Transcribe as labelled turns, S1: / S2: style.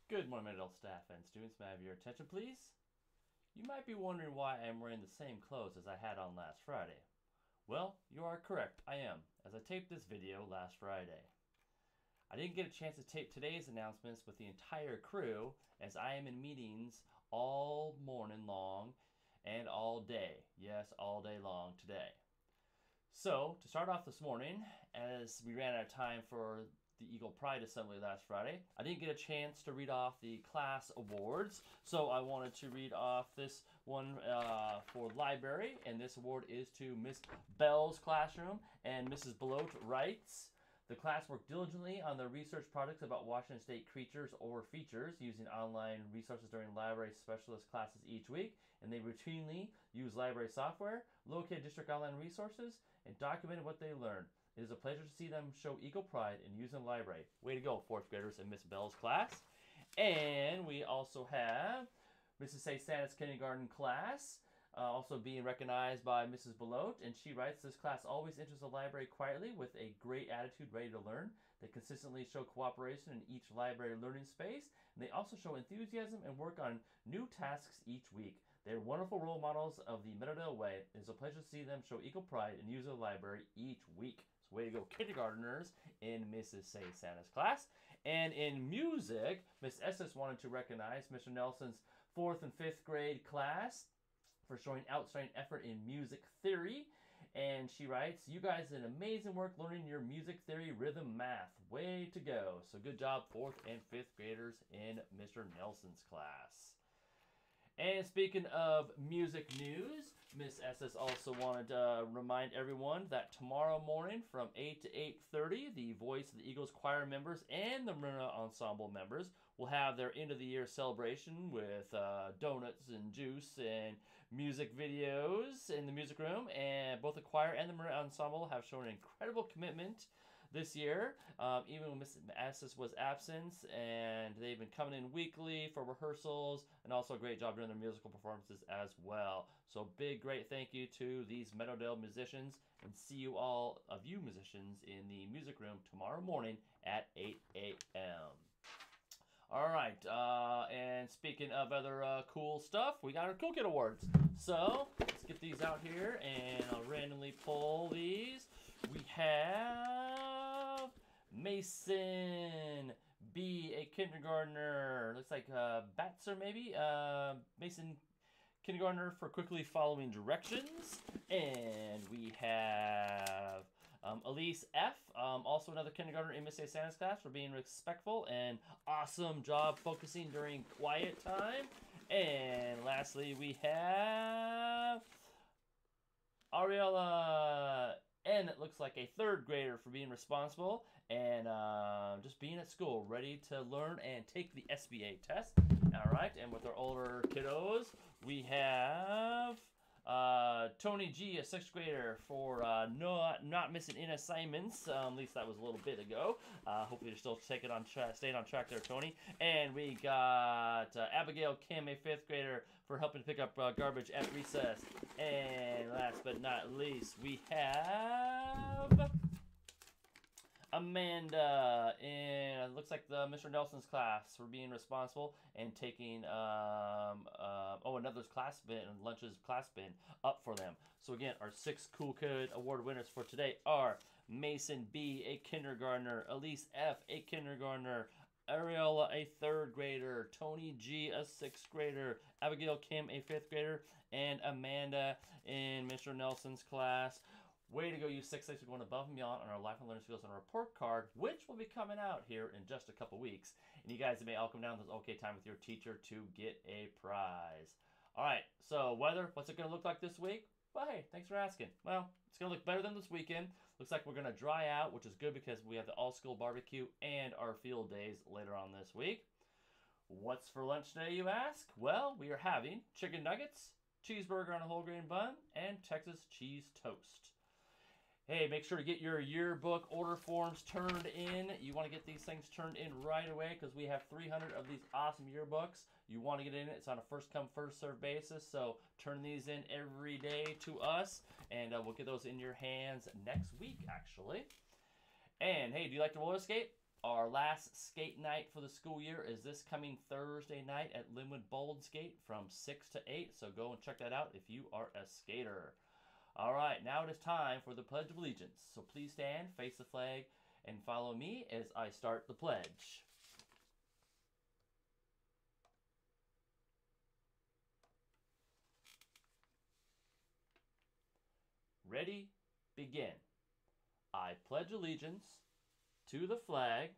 S1: Good morning, adult staff and students. May I have your attention, please? You might be wondering why I'm wearing the same clothes as I had on last Friday. Well, you are correct, I am, as I taped this video last Friday. I didn't get a chance to tape today's announcements with the entire crew, as I am in meetings all morning long and all day. Yes, all day long today. So, to start off this morning, as we ran out of time for the Eagle Pride Assembly last Friday, I didn't get a chance to read off the class awards, so I wanted to read off this one for library, and this award is to Miss Bell's classroom, and Mrs. Belote writes, the class worked diligently on their research projects about Washington State creatures or features using online resources during library specialist classes each week, and they routinely use library software, located district online resources, and documented what they learned. It is a pleasure to see them show equal pride in using the library. Way to go, fourth graders in Miss Bell's class. And we also have Mrs. Say Santa's kindergarten class. Also being recognized by Mrs. Belote, and she writes, this class always enters the library quietly with a great attitude, ready to learn. They consistently show cooperation in each library learning space, and they also show enthusiasm and work on new tasks each week. They are wonderful role models of the Meadowdale way. It is a pleasure to see them show equal pride in using the library each week. So way to go, kindergartners in Mrs. Say Santa's class. And in music, Miss Estes wanted to recognize Mr. Nelson's 4th and 5th grade class for showing outstanding effort in music theory. And she writes, you guys did amazing work learning your music theory rhythm math. Way to go. So good job, 4th and 5th graders in Mr. Nelson's class. And speaking of music news, Miss Estes also wanted to remind everyone that tomorrow morning from 8 to 8:30, the Voice of the Eagles choir members and the Marina Ensemble members will have their end of the year celebration with donuts and juice and music videos in the music room. And both the choir and the Marina Ensemble have shown an incredible commitment this year, even when Miss Estes was absent, and they've been coming in weekly for rehearsals and also a great job doing their musical performances as well. So big great thank you to these Meadowdale musicians, and see you all of you musicians in the music room tomorrow morning at 8 a.m. All right, and speaking of other cool stuff, we got our Cool Kid Awards. So let's get these out here, and I'll randomly pull these. We have Mason B, a kindergartner. Looks like Batzer maybe. Mason kindergartner for quickly following directions. And we have Elise F, also another kindergartner in Miss Say Santa's class, for being respectful and awesome job focusing during quiet time. And lastly, we have Ariella N, it looks like a 3rd grader, for being responsible and just being at school, ready to learn and take the SBA test. All right, and with our older kiddos, we have Tony G, a 6th grader, for not missing in assignments. At least that was a little bit ago. Hopefully you're still staying on track there, Tony. And we got Abigail Kim, a 5th grader, for helping pick up garbage at recess. And last but not least, we have Amanda in, it looks like, the Mr. Nelson's class, for being responsible and taking another's class bin, lunch's class bin, up for them. So again, our 6 Cool Kid Award winners for today are Mason B, a kindergartner, Elise F, a kindergartner, Ariella, a 3rd grader, Tony G, a 6th grader, Abigail Kim, a 5th grader, and Amanda in Mr. Nelson's class. Way to go, you 6 are going above and beyond on our Life and Learning Skills on our report card, which will be coming out here in just a couple weeks. And you guys may all come down to this OK Time with your teacher to get a prize. All right, so weather, what's it going to look like this week? Well, hey, thanks for asking. Well, it's going to look better than this weekend. Looks like we're going to dry out, which is good because we have the all-school barbecue and our field days later on this week. What's for lunch today, you ask? Well, we are having chicken nuggets, cheeseburger on a whole grain bun, and Texas cheese toast. Hey, make sure to get your yearbook order forms turned in. You want to get these things turned in right away because we have 300 of these awesome yearbooks. You want to get in it. It's on a first-come, first-served basis, so turn these in every day to us, and we'll get those in your hands next week, actually. And, hey, do you like to roller skate? Our last skate night for the school year is this coming Thursday night at Linwood Bold Skate from 6 to 8. So go and check that out if you are a skater. All right, now it is time for the Pledge of Allegiance. So please stand, face the flag, and follow me as I start the pledge. Ready, begin. I pledge allegiance to the flag